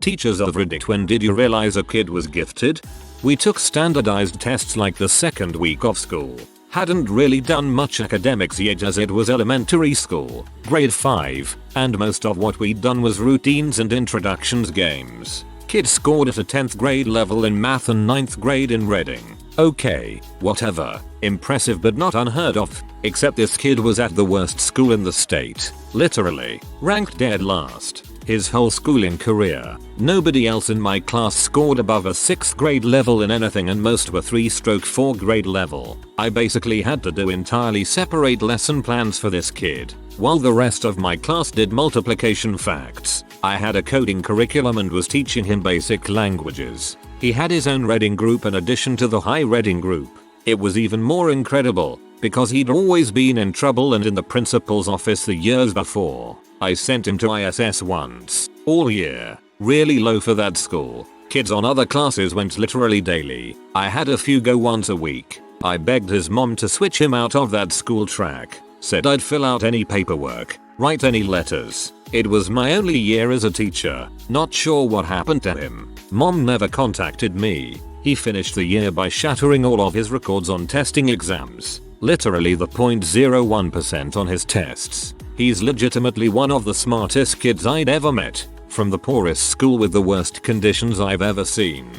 Teachers of Reddit, when did you realize a kid was gifted? We took standardized tests like the second week of school. Hadn't really done much academics yet as it was elementary school, grade 5, and most of what we'd done was routines and introductions games. Kid scored at a 10th grade level in math and 9th grade in reading. Okay, whatever. Impressive but not unheard of. Except this kid was at the worst school in the state. Literally. Ranked dead last. His whole schooling career. Nobody else in my class scored above a 6th grade level in anything and most were 3/4 grade level. I basically had to do entirely separate lesson plans for this kid. While the rest of my class did multiplication facts, I had a coding curriculum and was teaching him basic languages. He had his own reading group in addition to the high reading group. It was even more incredible because he'd always been in trouble and in the principal's office the years before. I sent him to ISS once, all year, really low for that school. Kids on other classes went literally daily. I had a few go once a week. I begged his mom to switch him out of that school track, said I'd fill out any paperwork, write any letters. It was my only year as a teacher, not sure what happened to him. Mom never contacted me. He finished the year by shattering all of his records on testing exams. Literally the 0.01% on his tests. He's legitimately one of the smartest kids I'd ever met, from the poorest school with the worst conditions I've ever seen.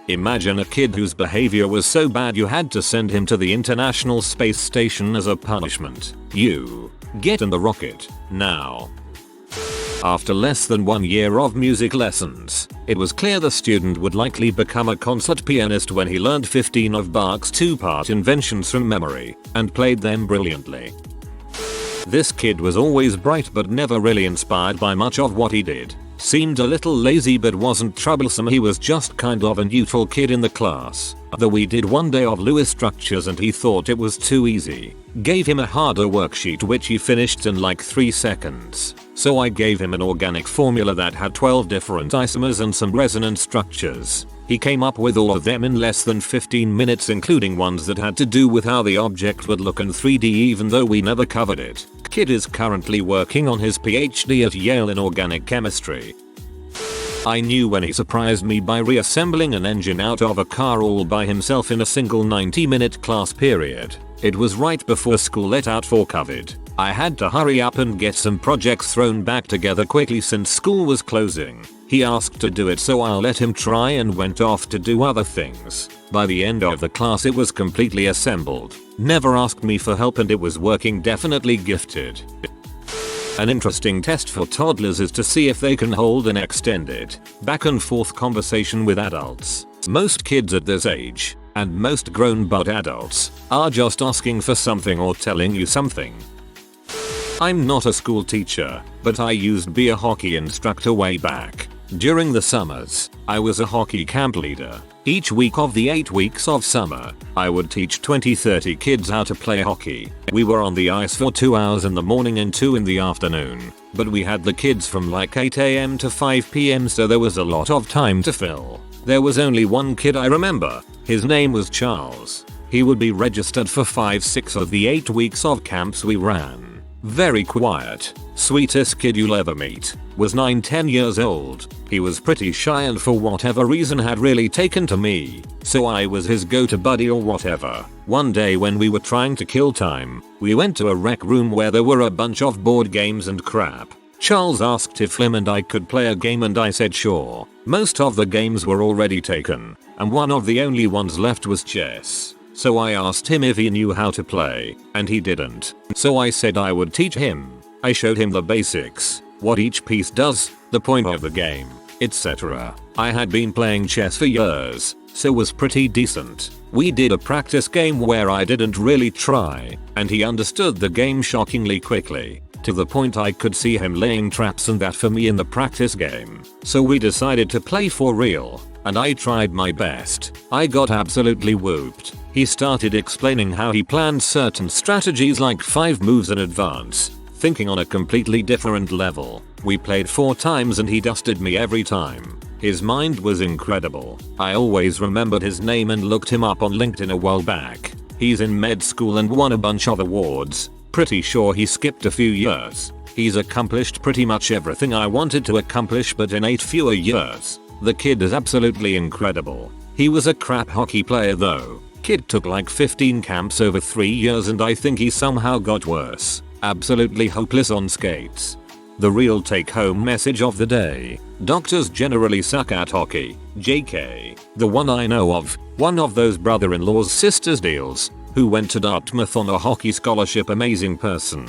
Imagine a kid whose behavior was so bad you had to send him to the International Space Station as a punishment. You get in the rocket now. After less than 1 year of music lessons, it was clear the student would likely become a concert pianist when he learned 15 of Bach's 2-part inventions from memory and played them brilliantly. This kid was always bright but never really inspired by much of what he did. Seemed a little lazy but wasn't troublesome. He was just kind of a neutral kid in the class. Though we did one day of Lewis structures and he thought it was too easy. Gave him a harder worksheet which he finished in like 3 seconds. So I gave him an organic formula that had 12 different isomers and some resonance structures. He came up with all of them in less than 15 minutes, including ones that had to do with how the object would look in 3D even though we never covered it. Kid is currently working on his PhD at Yale in organic chemistry. I knew when he surprised me by reassembling an engine out of a car all by himself in a single 90-minute class period. It was right before school let out for COVID. I had to hurry up and get some projects thrown back together quickly since school was closing. He asked to do it so I'll let him try and went off to do other things. By the end of the class it was completely assembled. Never asked me for help and it was working. Definitely gifted. An interesting test for toddlers is to see if they can hold an extended, back and forth conversation with adults. Most kids at this age, and most grown but adults, are just asking for something or telling you something. I'm not a school teacher, but I used to be a hockey instructor way back. During the summers, I was a hockey camp leader. Each week of the 8 weeks of summer, I would teach 20-30 kids how to play hockey. We were on the ice for 2 hours in the morning and 2 in the afternoon. But we had the kids from like 8 AM to 5 PM, so there was a lot of time to fill. There was only one kid I remember. His name was Charles. He would be registered for 5-6 of the 8 weeks of camps we ran. Very quiet, sweetest kid you'll ever meet. Was 9-10 years old. He was pretty shy and for whatever reason had really taken to me, so I was his go-to buddy or whatever. One day when we were trying to kill time, we went to a rec room where there were a bunch of board games and crap. Charles asked if him and I could play a game and I said sure. Most of the games were already taken, and one of the only ones left was chess. So I asked him if he knew how to play, and he didn't. So I said I would teach him. I showed him the basics, what each piece does, the point of the game, etc. I had been playing chess for years, so was pretty decent. We did a practice game where I didn't really try, and he understood the game shockingly quickly, to the point I could see him laying traps and that for me in the practice game. So we decided to play for real, and I tried my best. I got absolutely whooped. He started explaining how he planned certain strategies like 5 moves in advance, thinking on a completely different level. We played 4 times and he dusted me every time. His mind was incredible. I always remembered his name and looked him up on LinkedIn a while back. He's in med school and won a bunch of awards. Pretty sure he skipped a few years. He's accomplished pretty much everything I wanted to accomplish but in 8 fewer years. The kid is absolutely incredible. He was a crap hockey player though. Kid took like 15 camps over 3 years and I think he somehow got worse. Absolutely hopeless on skates. The real take-home message of the day. Doctors generally suck at hockey. JK. The one I know of. One of those brother-in-law's sister's deals. Who went to Dartmouth on a hockey scholarship. Amazing person.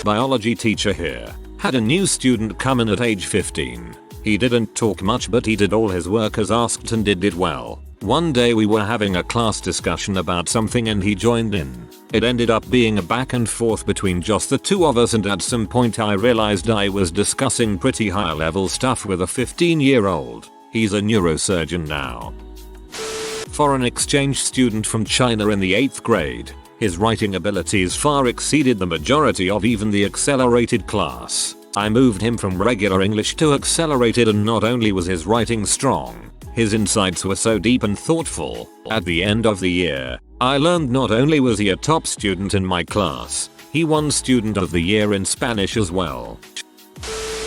Biology teacher here. Had a new student come in at age 15. He didn't talk much but he did all his work as asked and did it well. One day we were having a class discussion about something and he joined in. It ended up being a back and forth between just the two of us and at some point I realized I was discussing pretty high level stuff with a 15-year-old. He's a neurosurgeon now. Foreign exchange student from China in the 8th grade. His writing abilities far exceeded the majority of even the accelerated class. I moved him from regular English to accelerated and not only was his writing strong, his insights were so deep and thoughtful. At the end of the year, I learned not only was he a top student in my class, he won Student of the Year in Spanish as well.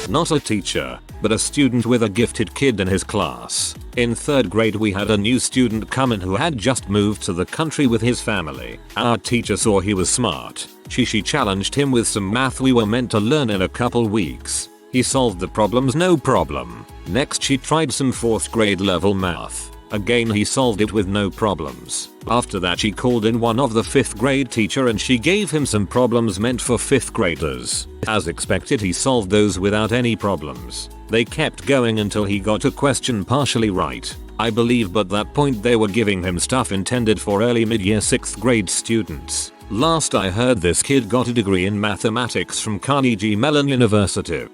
Not a teacher, but a student with a gifted kid in his class. In 3rd grade we had a new student come in who had just moved to the country with his family. Our teacher saw he was smart. She challenged him with some math we were meant to learn in a couple weeks. He solved the problems no problem. Next she tried some 4th grade level math. Again he solved it with no problems. After that she called in one of the 5th grade teacher and she gave him some problems meant for 5th graders. As expected he solved those without any problems. They kept going until he got a question partially right, I believe, but that point they were giving him stuff intended for early mid-year 6th grade students. Last I heard this kid got a degree in mathematics from Carnegie Mellon University.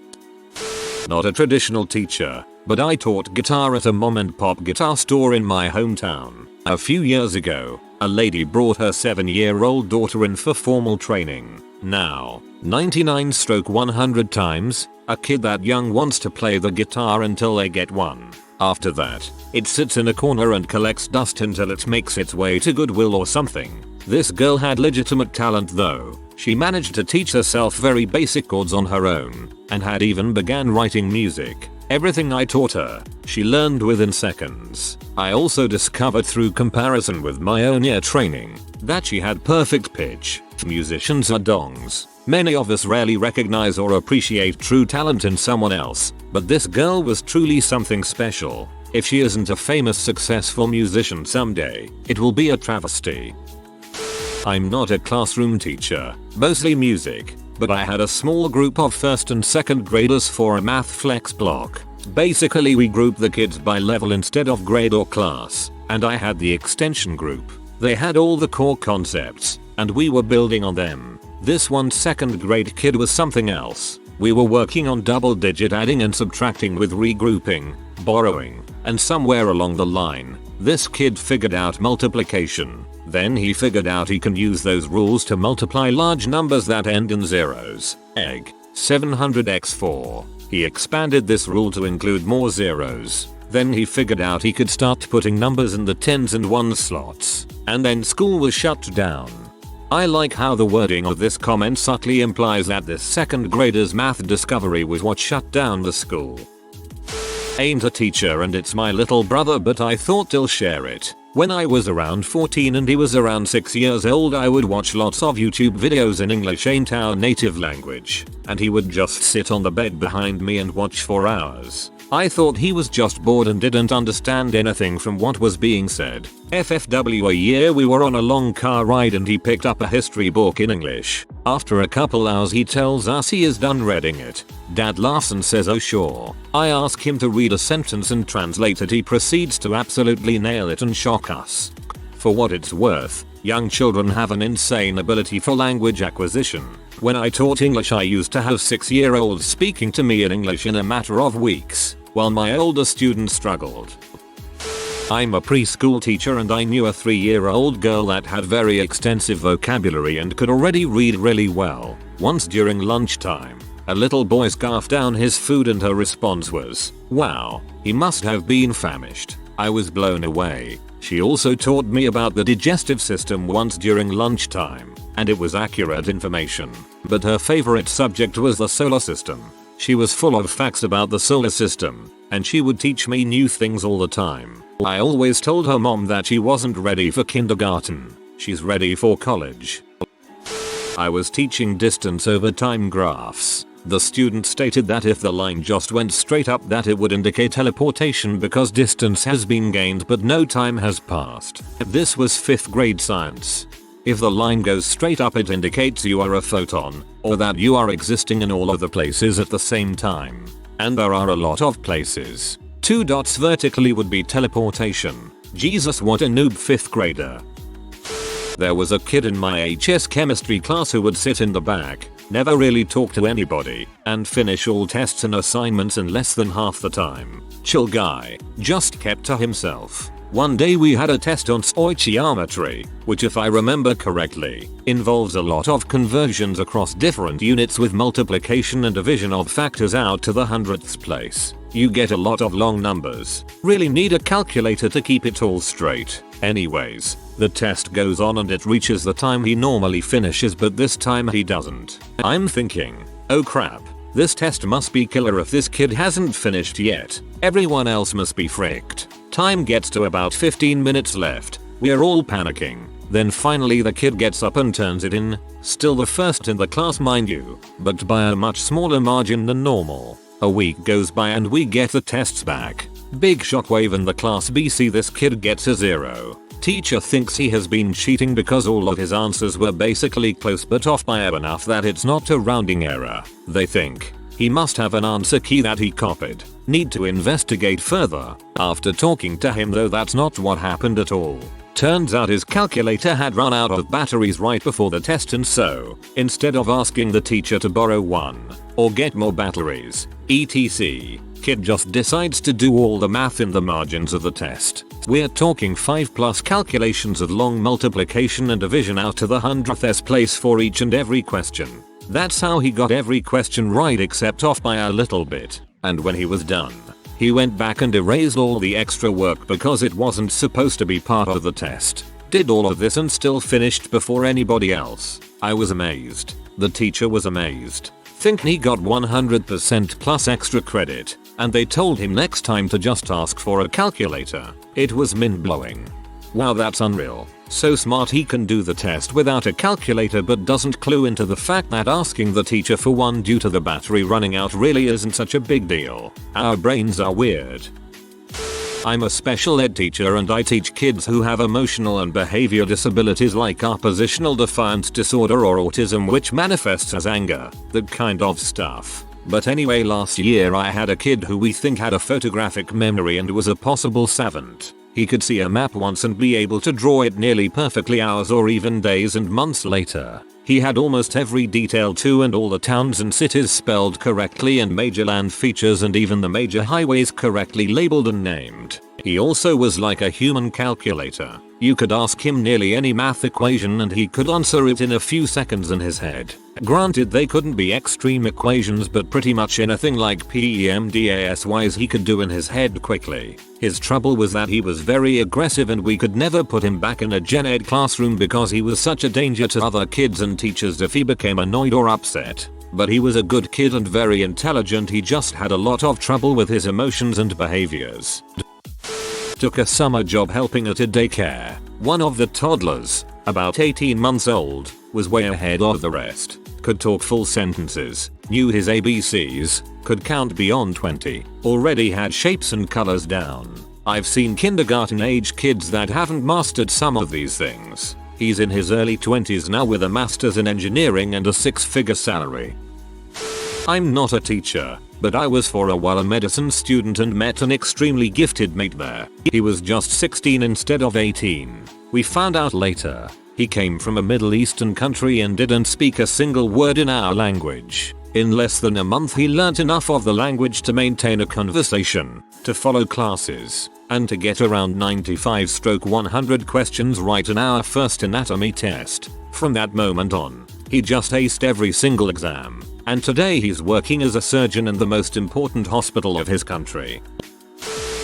Not a traditional teacher, but I taught guitar at a mom and pop guitar store in my hometown. A few years ago, a lady brought her 7-year-old daughter in for formal training. Now, 99/100 times, a kid that young wants to play the guitar until they get one. After that, it sits in a corner and collects dust until it makes its way to Goodwill or something. This girl had legitimate talent though. She managed to teach herself very basic chords on her own, and had even began writing music. Everything I taught her, she learned within seconds. I also discovered through comparison with my own ear training, that she had perfect pitch. Musicians are dongs. Many of us rarely recognize or appreciate true talent in someone else, but this girl was truly something special. If she isn't a famous successful musician someday, it will be a travesty. I'm not a classroom teacher, mostly music, but I had a small group of 1st and 2nd graders for a math flex block. Basically we grouped the kids by level instead of grade or class, and I had the extension group. They had all the core concepts, and we were building on them. This one 2nd grade kid was something else. We were working on double-digit adding and subtracting with regrouping, borrowing, and somewhere along the line, this kid figured out multiplication. Then he figured out he can use those rules to multiply large numbers that end in zeros. Egg. 700x4. He expanded this rule to include more zeros. Then he figured out he could start putting numbers in the 10s and 1s slots. And then school was shut down. I like how the wording of this comment subtly implies that this 2nd grader's math discovery was what shut down the school. Ain't a teacher and it's my little brother, but I thought I'll share it. When I was around 14 and he was around 6 years old, I would watch lots of YouTube videos in English, ain't our native language, and he would just sit on the bed behind me and watch for hours. I thought he was just bored and didn't understand anything from what was being said. FFW, a year we were on a long car ride and he picked up a history book in English. After a couple hours he tells us he is done reading it. Dad laughs and says oh sure. I ask him to read a sentence and translate it. He proceeds to absolutely nail it and shock us. For what it's worth, young children have an insane ability for language acquisition. When I taught English I used to have 6-year-olds speaking to me in English in a matter of weeks, while my older students struggled. I'm a preschool teacher and I knew a 3-year-old girl that had very extensive vocabulary and could already read really well. Once during lunchtime, a little boy scarfed down his food and her response was, "Wow, he must have been famished." I was blown away. She also taught me about the digestive system once during lunchtime. and it was accurate information. But her favorite subject was the solar system. She was full of facts about the solar system, and she would teach me new things all the time. I always told her mom that she wasn't ready for kindergarten. She's ready for college. I was teaching distance over time graphs. The student stated that if the line just went straight up that it would indicate teleportation because distance has been gained but no time has passed. This was 5th grade science. If the line goes straight up it indicates you are a photon, or that you are existing in all of the places at the same time. And there are a lot of places. 2 dots vertically would be teleportation. Jesus, what a noob 5th grader. There was a kid in my HS chemistry class who would sit in the back, never really talk to anybody, and finish all tests and assignments in less than half the time. Chill guy, just kept to himself. One day we had a test on stoichiometry, which if I remember correctly, involves a lot of conversions across different units with multiplication and division of factors out to the 100th place. You get a lot of long numbers. Really need a calculator to keep it all straight. Anyways, the test goes on and it reaches the time he normally finishes, but this time he doesn't. I'm thinking, oh crap, this test must be killer if this kid hasn't finished yet. Everyone else must be fricked. Time gets to about 15 minutes left. We're all panicking. Then finally the kid gets up and turns it in. Still the first in the class mind you, but by a much smaller margin than normal. A week goes by and we get the tests back. Big shockwave in the class. BC, this kid gets a 0. Teacher thinks he has been cheating because all of his answers were basically close but off by enough that it's not a rounding error. They think he must have an answer key that he copied. Need to investigate further. After talking to him though, that's not what happened at all. Turns out his calculator had run out of batteries right before the test, and so, instead of asking the teacher to borrow one or get more batteries, etc., kid just decides to do all the math in the margins of the test. We're talking 5+ calculations of long multiplication and division out to the 100th place for each and every question. That's how he got every question right except off by a little bit. And when he was done, he went back and erased all the extra work because it wasn't supposed to be part of the test. Did all of this and still finished before anybody else. I was amazed. The teacher was amazed. Think he got 100% plus extra credit, and they told him next time to just ask for a calculator. It was mind-blowing. Wow, that's unreal. So smart he can do the test without a calculator but doesn't clue into the fact that asking the teacher for one due to the battery running out really isn't such a big deal. Our brains are weird. I'm a special ed teacher and I teach kids who have emotional and behavior disabilities like oppositional defiance disorder or autism, which manifests as anger, that kind of stuff. But anyway, last year I had a kid who we think had a photographic memory and was a possible savant. He could see a map once and be able to draw it nearly perfectly hours or even days and months later. He had almost every detail too, and all the towns and cities spelled correctly and major land features and even the major highways correctly labeled and named. He also was like a human calculator. You could ask him nearly any math equation and he could answer it in a few seconds in his head. Granted, they couldn't be extreme equations, but pretty much anything like PEMDASYs he could do in his head quickly. His trouble was that he was very aggressive and we could never put him back in a gen ed classroom because he was such a danger to other kids and teachers if he became annoyed or upset. But he was a good kid and very intelligent. He just had a lot of trouble with his emotions and behaviors. Took a summer job helping at a daycare. One of the toddlers, about 18 months old, was way ahead of the rest. Could talk full sentences, knew his ABCs, could count beyond 20, already had shapes and colors down. I've seen kindergarten age kids that haven't mastered some of these things. He's in his early 20s now with a master's in engineering and a 6-figure salary. I'm not a teacher, but I was for a while a medicine student and met an extremely gifted mate there. He was just 16 instead of 18. We found out later. He came from a Middle Eastern country and didn't speak a single word in our language. In less than a month he learnt enough of the language to maintain a conversation, to follow classes, and to get around 95/100 questions right in our first anatomy test. From that moment on, he just aced every single exam, and today he's working as a surgeon in the most important hospital of his country.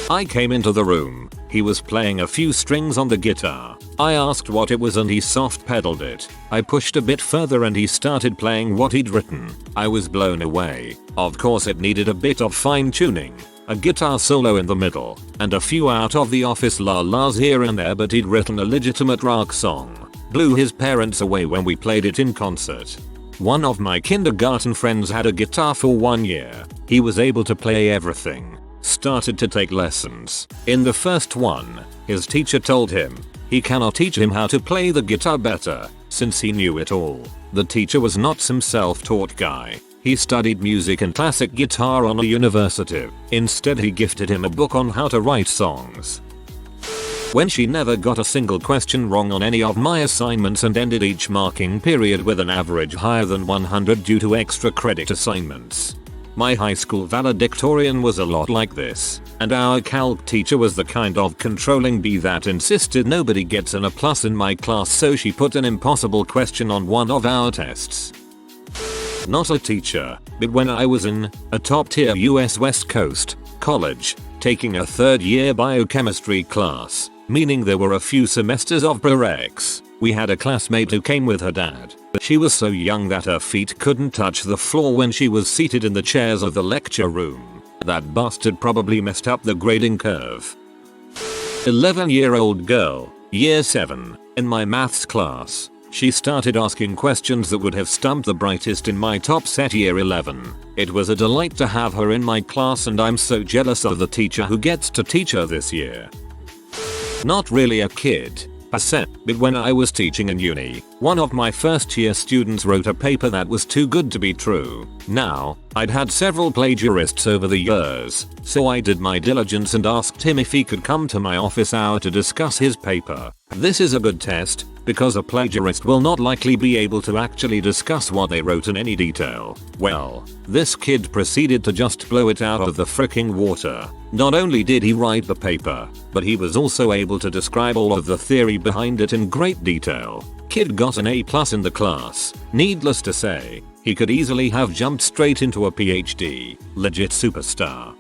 I came into the room, He was playing a few strings on the guitar. I asked what it was and he soft pedaled it. I pushed a bit further and he started playing what he'd written. I was blown away. Of course it needed a bit of fine tuning. A guitar solo in the middle, and a few out of the office la-las here and there, but he'd written a legitimate rock song. Blew his parents away when we played it in concert. One of my kindergarten friends had a guitar for 1 year. He was able to play everything. Started to take lessons. In the first one, his teacher told him he cannot teach him how to play the guitar better, since he knew it all. The teacher was not some self-taught guy. He studied music and classic guitar on a university. Instead he gifted him a book on how to write songs. When she never got a single question wrong on any of my assignments and ended each marking period with an average higher than 100 due to extra credit assignments. My high school valedictorian was a lot like this, and our calc teacher was the kind of controlling bee that insisted nobody gets an A+ in my class, so she put an impossible question on one of our tests. Not a teacher, but when I was in a top tier US West Coast college, taking a third year biochemistry class, meaning there were a few semesters of prereqs, we had a classmate who came with her dad. She was so young that her feet couldn't touch the floor when she was seated in the chairs of the lecture room. That bastard probably messed up the grading curve. 11-year-old girl, year 7, in my maths class. She started asking questions that would have stumped the brightest in my top set year 11. It was a delight to have her in my class and I'm so jealous of the teacher who gets to teach her this year. Not really a kid, per se, but when I was teaching in uni, one of my first year students wrote a paper that was too good to be true. Now, I'd had several plagiarists over the years, so I did my diligence and asked him if he could come to my office hour to discuss his paper. This is a good test, because a plagiarist will not likely be able to actually discuss what they wrote in any detail. Well, this kid proceeded to just blow it out of the fricking water. Not only did he write the paper, but he was also able to describe all of the theory behind it in great detail. Kid got an A+ in the class. Needless to say, he could easily have jumped straight into a PhD. Legit superstar.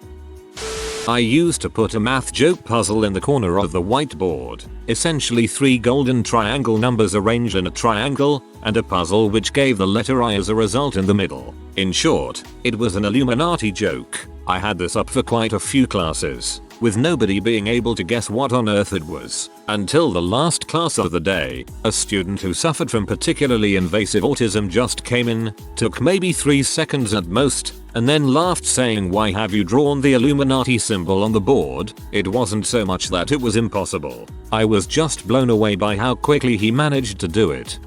I used to put a math joke puzzle in the corner of the whiteboard, essentially 3 golden triangle numbers arranged in a triangle, and a puzzle which gave the letter I as a result in the middle. In short, it was an Illuminati joke. I had this up for quite a few classes, with nobody being able to guess what on earth it was, until the last class of the day. A student who suffered from particularly invasive autism just came in, took maybe 3 seconds at most, and then laughed saying, "Why have you drawn the Illuminati symbol on the board?" It wasn't so much that it was impossible. I was just blown away by how quickly he managed to do it.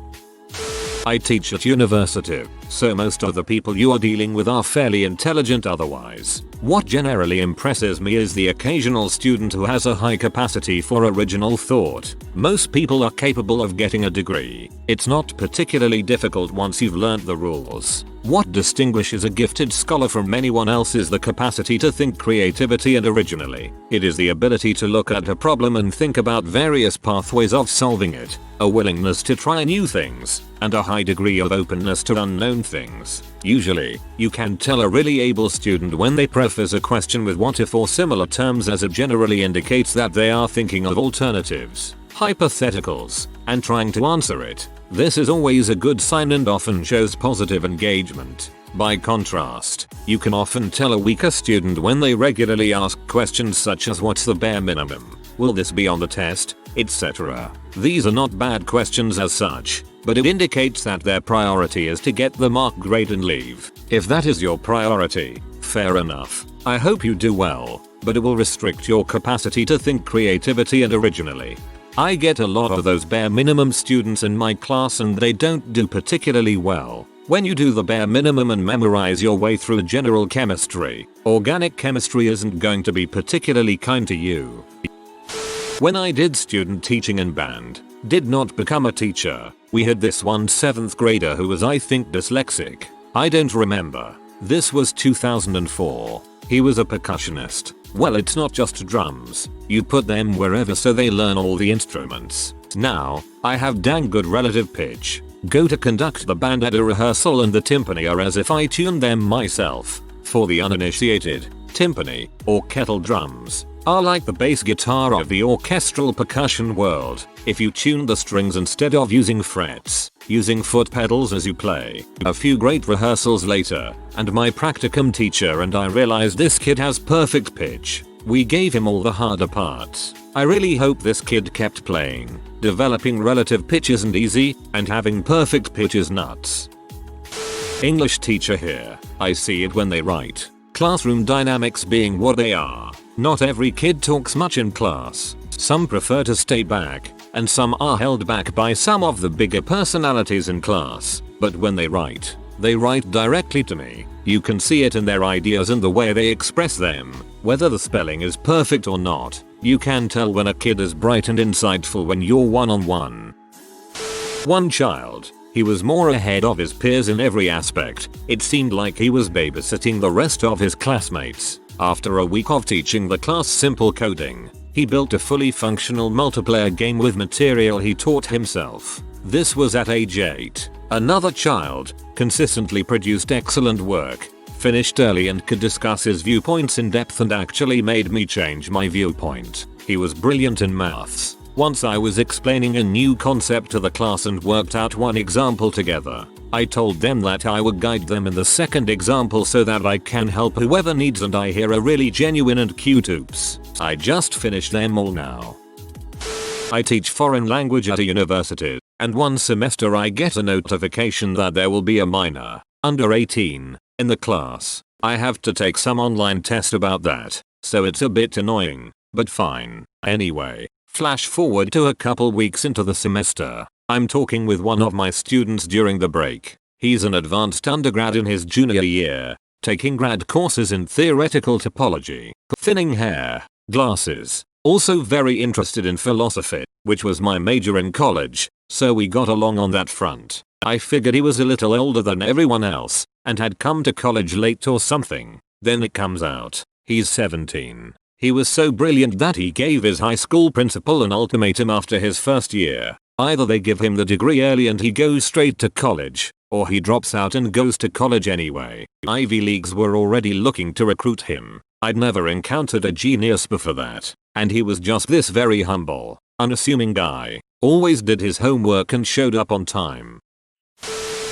I teach at university, so most of the people you are dealing with are fairly intelligent otherwise. What generally impresses me is the occasional student who has a high capacity for original thought. Most people are capable of getting a degree. It's not particularly difficult once you've learned the rules. What distinguishes a gifted scholar from anyone else is the capacity to think creatively and originally. It is the ability to look at a problem and think about various pathways of solving it, a willingness to try new things, and a high degree of openness to unknown things. Usually, you can tell a really able student when they preface a question with what if or similar terms, as it generally indicates that they are thinking of alternatives, hypotheticals, and trying to answer it. This is always a good sign and often shows positive engagement. By contrast, you can often tell a weaker student when they regularly ask questions such as what's the bare minimum, will this be on the test, etc. These are not bad questions as such, but it indicates that their priority is to get the mark grade and leave. If that is your priority, fair enough. I hope you do well, but it will restrict your capacity to think creatively and originally. I get a lot of those bare minimum students in my class and they don't do particularly well. When you do the bare minimum and memorize your way through general chemistry, organic chemistry isn't going to be particularly kind to you. When I did student teaching in band, did not become a teacher, we had this one 7th grader who was, I think, dyslexic. I don't remember. This was 2004. He was a percussionist. Well, it's not just drums. You put them wherever so they learn all the instruments. Now, I have dang good relative pitch. Go to conduct the band at a rehearsal and the timpani are as if I tuned them myself. For the uninitiated, timpani, or kettle drums, are like the bass guitar of the orchestral percussion world. If you tune the strings instead of using frets, using foot pedals as you play. A few great rehearsals later, and my practicum teacher and I realized this kid has perfect pitch. We gave him all the harder parts. I really hope this kid kept playing. Developing relative pitch isn't easy, and having perfect pitch is nuts. English teacher here. I see it when they write. Classroom dynamics being what they are. Not every kid talks much in class. Some prefer to stay back, and some are held back by some of the bigger personalities in class. But when they write directly to me. You can see it in their ideas and the way they express them. Whether the spelling is perfect or not, you can tell when a kid is bright and insightful when you're one-on-one. One child. He was more ahead of his peers in every aspect. It seemed like he was babysitting the rest of his classmates. After a week of teaching the class simple coding, he built a fully functional multiplayer game with material he taught himself. This was at age 8. Another child consistently produced excellent work, finished early and could discuss his viewpoints in depth and actually made me change my viewpoint. He was brilliant in maths. Once I was explaining a new concept to the class and worked out one example together. I told them that I would guide them in the second example so that I can help whoever needs, and I hear a really genuine and cute oops. I just finished them all now. I teach foreign language at a university, and one semester I get a notification that there will be a minor, under 18, in the class. I have to take some online test about that, so it's a bit annoying, but fine. Anyway, flash forward to a couple weeks into the semester. I'm talking with one of my students during the break. He's an advanced undergrad in his junior year, taking grad courses in theoretical topology, thinning hair, glasses, also very interested in philosophy, which was my major in college, so we got along on that front. I figured he was a little older than everyone else, and had come to college late or something. Then it comes out, he's 17. He was so brilliant that he gave his high school principal an ultimatum after his first year. Either they give him the degree early and he goes straight to college, or he drops out and goes to college anyway. Ivy Leagues were already looking to recruit him. I'd never encountered a genius before that, and he was just this very humble, unassuming guy. Always did his homework and showed up on time.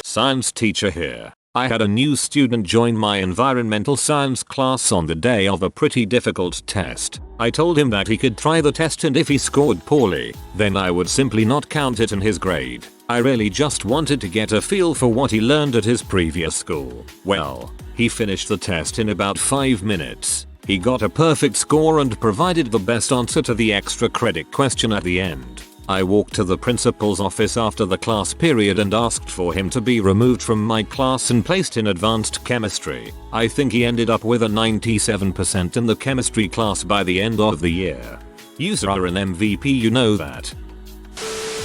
Science teacher here. I had a new student join my environmental science class on the day of a pretty difficult test. I told him that he could try the test, and if he scored poorly, then I would simply not count it in his grade. I really just wanted to get a feel for what he learned at his previous school. Well, he finished the test in about 5 minutes. He got a perfect score and provided the best answer to the extra credit question at the end. I walked to the principal's office after the class period and asked for him to be removed from my class and placed in advanced chemistry. I think he ended up with a 97% in the chemistry class by the end of the year. You are an MVP, you know that.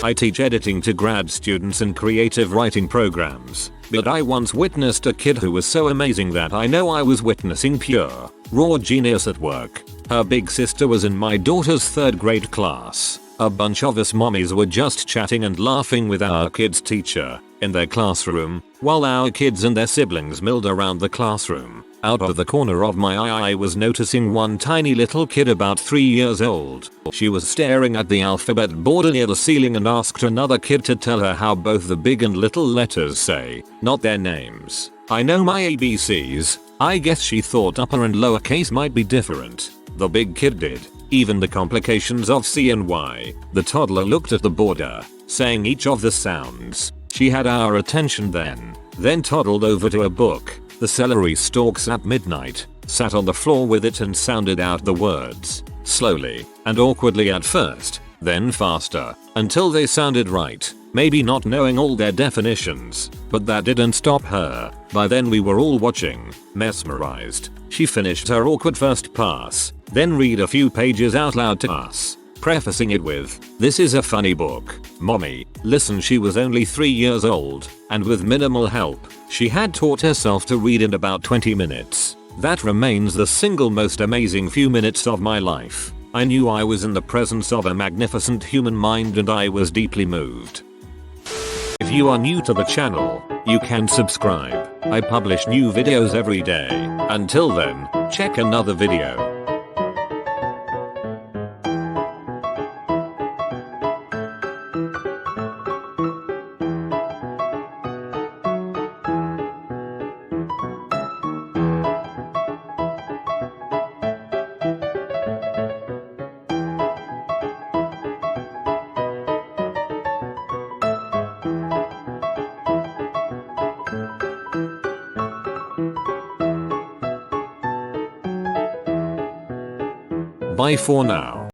I teach editing to grad students in creative writing programs, but I once witnessed a kid who was so amazing that I know I was witnessing pure, raw genius at work. Her big sister was in my daughter's 3rd grade class. A bunch of us mommies were just chatting and laughing with our kids' teacher in their classroom, while our kids and their siblings milled around the classroom. Out of the corner of my eye I was noticing one tiny little kid about 3 years old. She was staring at the alphabet board near the ceiling and asked another kid to tell her how both the big and little letters say, not their names. I know my ABCs. I guess she thought upper and lowercase might be different. The big kid did. Even the complications of C and Y. The toddler looked at the border, saying each of the sounds. She had our attention then toddled over to a book, The Celery Stalks at Midnight, sat on the floor with it and sounded out the words, slowly and awkwardly at first, then faster, until they sounded right, maybe not knowing all their definitions, but that didn't stop her. By then we were all watching, mesmerized. She finished her awkward first pass, then read a few pages out loud to us, prefacing it with, "This is a funny book, mommy, listen." She was only 3 years old, and with minimal help, she had taught herself to read in about 20 minutes. That remains the single most amazing few minutes of my life. I knew I was in the presence of a magnificent human mind and I was deeply moved. If you are new to the channel, you can subscribe. I publish new videos every day. Until then, check another video. Bye for now.